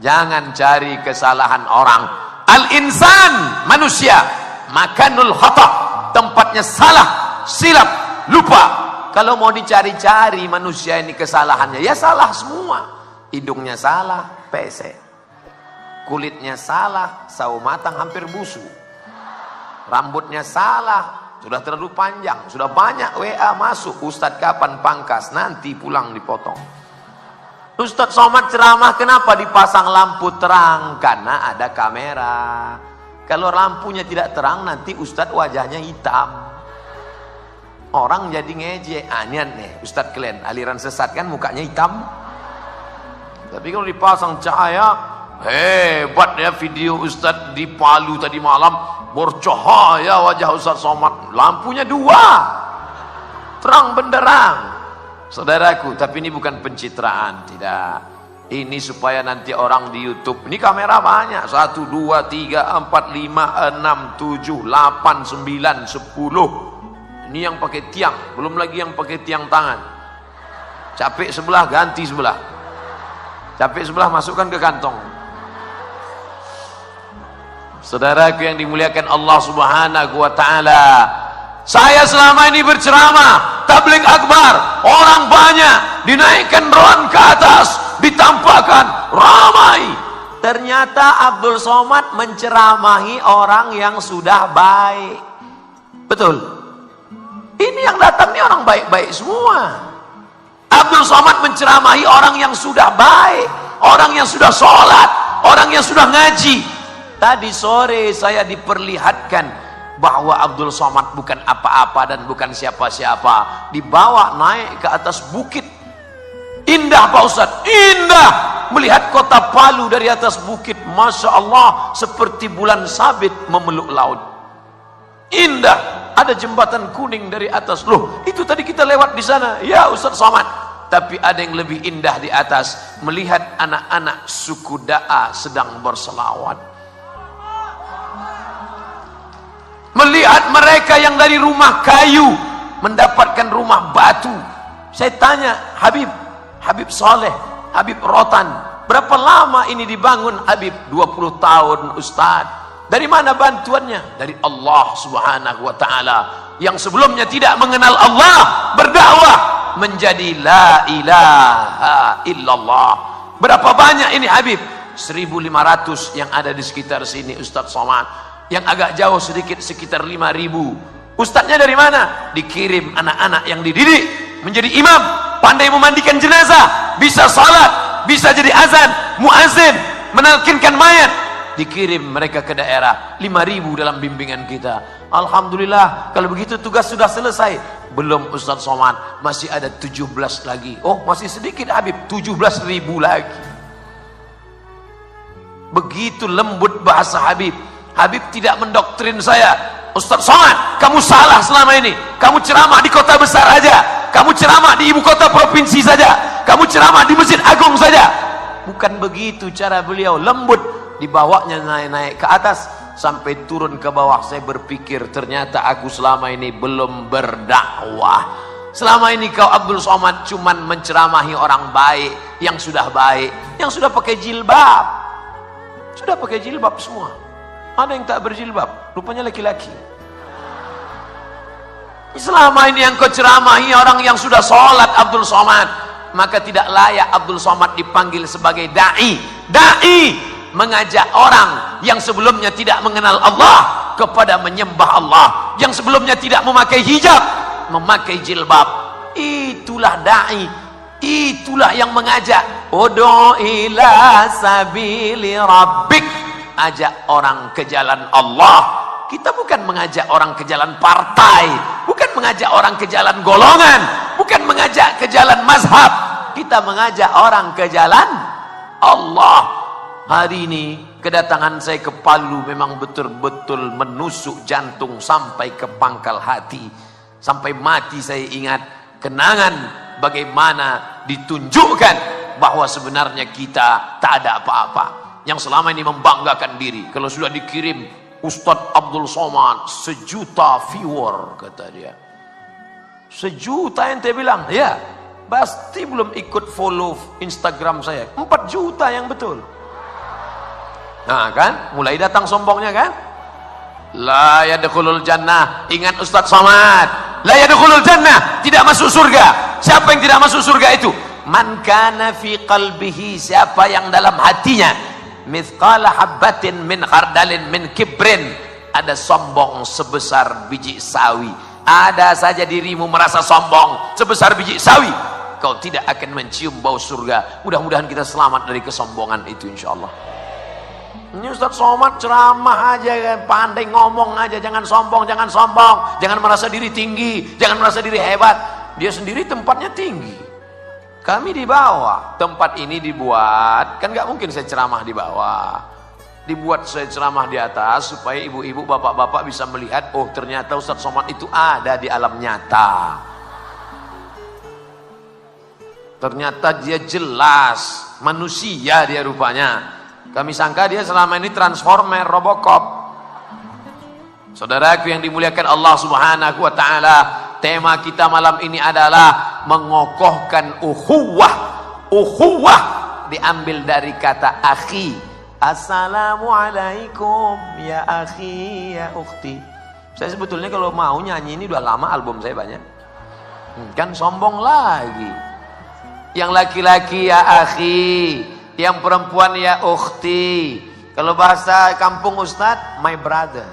Jangan cari kesalahan orang. Al-insan, manusia, makanul khata, tempatnya salah, silap, lupa. Kalau mau dicari-cari manusia ini kesalahannya, ya salah semua. Hidungnya salah, pesek. Kulitnya salah, sawo matang hampir busuk. Rambutnya salah, sudah terlalu panjang, sudah banyak WA masuk. Ustadz kapan pangkas? Nanti pulang dipotong. Ustadz Somad ceramah kenapa dipasang lampu terang? Karena ada kamera. Kalau lampunya tidak terang nanti Ustadz wajahnya hitam. Orang jadi ngejek. Anian nih Ustadz kalian aliran sesat kan mukanya hitam. Tapi kalau dipasang cahaya, hebat ya video Ustadz di Palu tadi malam, bercahaya wajah Ustadz Somad, lampunya 2, terang benderang. Saudaraku, tapi ini bukan pencitraan, tidak. Ini supaya nanti orang di YouTube, ini kamera banyak, 1, 2, 3, 4, 5, 6, 7, 8, 9, 10. Ini yang pakai tiang, belum lagi yang pakai tiang tangan. Capek sebelah, ganti sebelah. Capek sebelah, masukkan ke kantong. Saudaraku yang dimuliakan Allah Subhanahu wa ta'ala, saya selama ini berceramah tabligh akbar, orang banyak, dinaikkan drone ke atas, ditampakkan ramai. Ternyata Abdul Somad menceramahi orang yang sudah baik. Betul? Ini yang datang nih orang baik-baik semua. Abdul Somad menceramahi orang yang sudah baik, orang yang sudah sholat, orang yang sudah ngaji. Tadi sore saya diperlihatkan bahwa Abdul Somad bukan apa-apa dan bukan siapa-siapa. Dibawa naik ke atas bukit. Indah Pak Ustadz, indah melihat kota Palu dari atas bukit. Masya Allah, seperti bulan sabit memeluk laut. Indah, ada jembatan kuning dari atas. Loh, itu tadi kita lewat di sana. Ya Ustadz Somad. Tapi ada yang lebih indah di atas, melihat anak-anak suku Da'a sedang berselawat. Melihat mereka yang dari rumah kayu mendapatkan rumah batu. Saya tanya, Habib Soleh, Habib Rotan, berapa lama ini dibangun Habib? 20 tahun Ustaz. Dari mana bantuannya? Dari Allah Subhanahu wa ta'ala. Yang sebelumnya tidak mengenal Allah, berdakwah menjadi la ilaha illallah. Berapa banyak ini Habib? 1.500 yang ada di sekitar sini Ustaz Somad. Yang agak jauh sedikit sekitar 5.000. Ustadznya dari mana? Dikirim anak-anak yang dididik menjadi imam, pandai memandikan jenazah, bisa salat, bisa jadi azan, muazin, menalkinkan mayat. Dikirim mereka ke daerah, 5.000 dalam bimbingan kita. Alhamdulillah, kalau begitu tugas sudah selesai. Belum Ustaz Somad, masih ada 17 lagi. Oh, masih sedikit Habib, 17.000 lagi. Begitu lembut bahasa Habib. Habib tidak mendoktrin saya. Ustaz Somad, kamu salah selama ini. Kamu ceramah di kota besar aja. Kamu ceramah di ibu kota provinsi saja. Kamu ceramah di Masjid Agung saja. Bukan begitu cara beliau, lembut. Dibawanya naik-naik ke atas sampai turun ke bawah. Saya berpikir ternyata aku selama ini belum berdakwah. Selama ini kau Abdul Somad cuman menceramahi orang baik, yang sudah baik, yang sudah pakai jilbab. Sudah pakai jilbab semua. Ada yang tak berjilbab, rupanya laki-laki. Selama ini yang kau ceramahi orang yang sudah sholat Abdul Somad, maka tidak layak Abdul Somad dipanggil sebagai da'i. Da'i mengajak orang yang sebelumnya tidak mengenal Allah kepada menyembah Allah, yang sebelumnya tidak memakai hijab memakai jilbab. Itulah da'i, itulah yang mengajak. Ud'u ila sabili rabbik, ajak orang ke jalan Allah. Kita bukan mengajak orang ke jalan partai, bukan mengajak orang ke jalan golongan, bukan mengajak ke jalan mazhab. Kita mengajak orang ke jalan Allah. Hari ini kedatangan saya ke Palu memang betul-betul menusuk jantung sampai ke pangkal hati. Sampai mati saya ingat kenangan bagaimana ditunjukkan bahwa sebenarnya kita tak ada apa-apa. Yang selama ini membanggakan diri, kalau sudah dikirim Ustadz Abdul Somad 1 juta viewer, kata dia. 1 juta ente bilang? Ya, pasti belum ikut follow Instagram saya. 4 juta yang betul. Nah kan, mulai datang sombongnya kan. La yadkhulul jannah, ingat Ustaz Somad, la yadkhulul jannah, tidak masuk surga. Siapa yang tidak masuk surga itu? Man kana fi qalbihi, siapa yang dalam hatinya mithqala habbatin min khardalin min kibrin, ada sombong sebesar biji sawi. Ada saja dirimu merasa sombong sebesar biji sawi, kau tidak akan mencium bau surga. Mudah-mudahan kita selamat dari kesombongan itu insyaallah. Ini Ustaz Somad ceramah aja kan, pandai ngomong aja, jangan sombong, jangan sombong, jangan merasa diri tinggi, jangan merasa diri hebat. Dia sendiri tempatnya tinggi, kami di bawah. Tempat ini dibuat, kan nggak mungkin saya ceramah di bawah, dibuat saya ceramah di atas supaya ibu-ibu, bapak-bapak bisa melihat, oh ternyata Ustaz Somad itu ada di alam nyata. Ternyata dia jelas manusia, dia rupanya. Kami sangka dia selama ini transformer, Robocop. Saudaraku yang dimuliakan Allah Subhanahu wa taala, tema kita malam ini adalah mengokohkan ukhuwah. Ukhuwah diambil dari kata akhi. Assalamualaikum ya akhi ya ukhti. Saya sebetulnya kalau mau nyanyi ini udah lama, album saya banyak. Kan sombong lagi. Yang laki-laki ya akhi, yang perempuan ya ukhti. Kalau bahasa kampung Ustadz, my brother,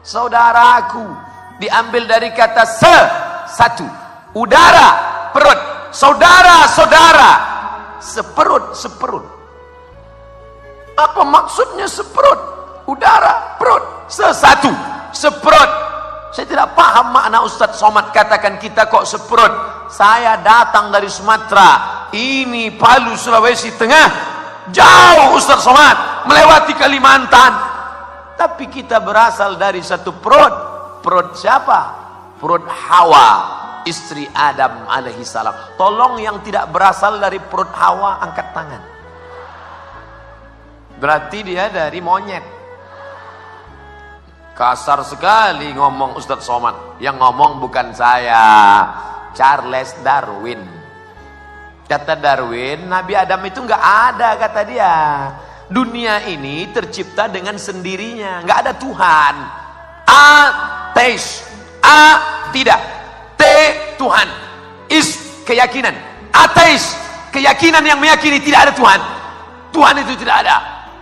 saudaraku. Diambil dari kata satu, udara, perut, saudara, saudara, seperut, seperut. Apa maksudnya seperut? Udara, perut, sesatu, seperut. Saya tidak paham makna Ustadz Somad katakan kita kok seperut. Saya datang dari Sumatera, ini Palu, Sulawesi Tengah, jauh Ustaz Somad, melewati Kalimantan, tapi kita berasal dari satu perut. Perut siapa? Perut Hawa, istri Adam alaihi salam. Tolong yang tidak berasal dari perut Hawa angkat tangan. Berarti dia dari monyet. Kasar sekali ngomong Ustaz Somad. Yang ngomong bukan saya, Charles Darwin. Kata Darwin, Nabi Adam itu nggak ada, kata dia. Dunia ini tercipta dengan sendirinya, nggak ada Tuhan. Ateis, A tidak, T Tuhan, is keyakinan. Ateis, keyakinan yang meyakini tidak ada Tuhan. Tuhan itu tidak ada.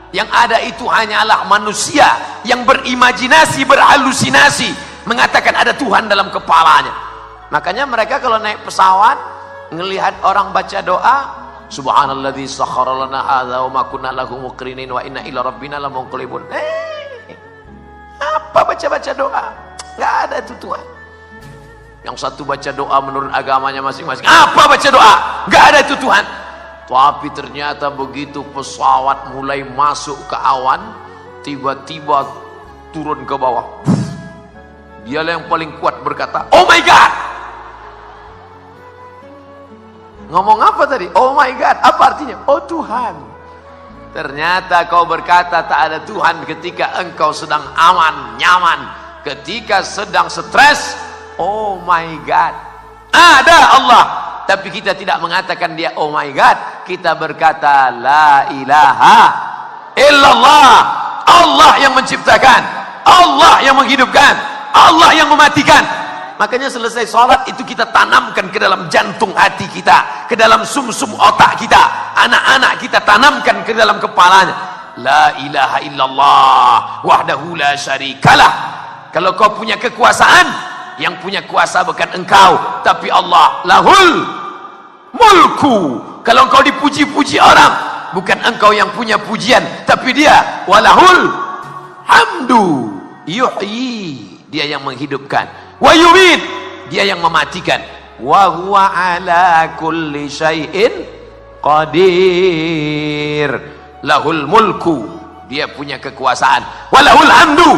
Yang ada itu hanyalah manusia yang berimajinasi, berhalusinasi, mengatakan ada Tuhan dalam kepalanya. Makanya mereka kalau naik pesawat, ngelihat orang baca doa, subhanalladzi sakhkhara lana hadza wa ma kunna lahu muqrinin wa inna ila rabbina lamunqalibun. Apa baca-baca doa? Enggak ada itu Tuhan. Yang satu baca doa menurut agamanya masing-masing. Apa baca doa? Enggak ada itu Tuhan. Tapi ternyata begitu pesawat mulai masuk ke awan, tiba-tiba turun ke bawah. Dialah yang paling kuat berkata, oh my God. Ngomong apa tadi? Oh my God. Apa artinya? Oh Tuhan. Ternyata kau berkata tak ada Tuhan ketika engkau sedang aman, nyaman. Ketika sedang stres, oh my God, ada Allah. Tapi kita tidak mengatakan dia oh my God. Kita berkata la ilaha illallah. Allah yang menciptakan, Allah yang menghidupkan, Allah yang mematikan. Makanya selesai sholat itu kita tanamkan ke dalam jantung hati kita, ke dalam sumsum otak kita. Anak-anak kita tanamkan ke dalam kepalanya. La ilaha illallah wahdahu la syarikalah. Kalau kau punya kekuasaan, yang punya kuasa bukan engkau, tapi Allah. Lahul mulku. Kalau engkau dipuji-puji orang, bukan engkau yang punya pujian, tapi dia. Walahul hamdu. Yuhyi, dia yang menghidupkan. Wa yumit, dia yang mematikan. Wa huwa ala kulli syai'in qadir. Lahul mulku, dia punya kekuasaan. Walahul hamdu,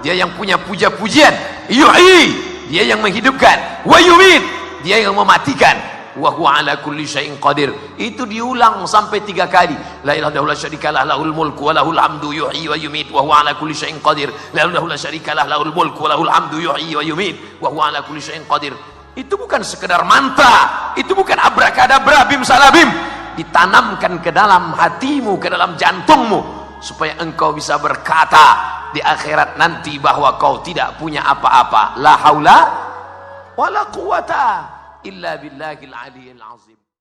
dia yang punya puja-pujian. Yuhyi, dia yang menghidupkan. Wa yumit, dia yang mematikan. Wa huwa ala kulli syai'in qadir. Itu diulang sampai 3 kali. La ilaha illallah syarikalah lahul mulku wa lahul hamdu yuhyi wa yumit wa huwa ala kulli syai'in qadir. La ilaha illallah syarikalah lahul mulku wa lahul hamdu yuhyi wa yumit wa huwa ala kulli syai'in qadir. Itu bukan sekedar mantra, itu bukan abrakadabra bim salabim. ditanamkan ke dalam hatimu, ke dalam jantungmu, supaya engkau bisa berkata di akhirat nanti bahwa kau tidak punya apa-apa. La haula wala quwata illa billahil aliyil azim.